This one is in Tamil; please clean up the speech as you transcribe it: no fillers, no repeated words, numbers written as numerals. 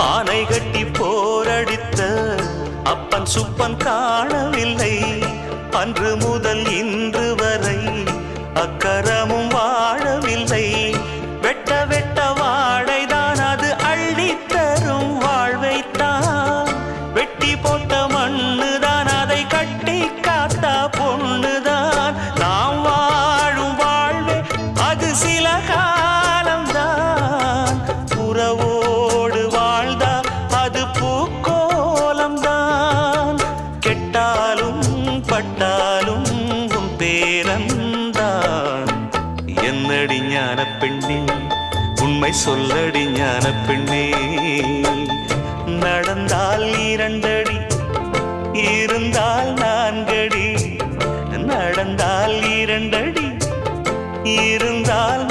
ஆனை கட்டி போரடித்த அப்பன் சுப்பன் காணவில்லை. அன்று முதல் இன்று வரை அக்கரமும் வாழவில்லை. வெட்ட வெட்ட வாழைதான் அது அள்ளித்தரும் வாழ்வைத்தான். வெட்டி போட்ட மண்ணுதான் அதை கட்டி காத்தா பொண்ணுதான். நாம் வாழும் வாழ்வே அது சில காலம்தான். உறவோடு வாழ்ந்தா அது பூக்கோலம்தான். கெட்டாலும் பட்டாலும் உன் பேரந்தான். என்னடி ஞான பெண்ணே, உண்மை சொல்லடி ஞான பெண்ணே. நடந்தால் 2 அடி, இருந்தால் 4 அடி. நடந்தால் 2 அடி, இருந்தால்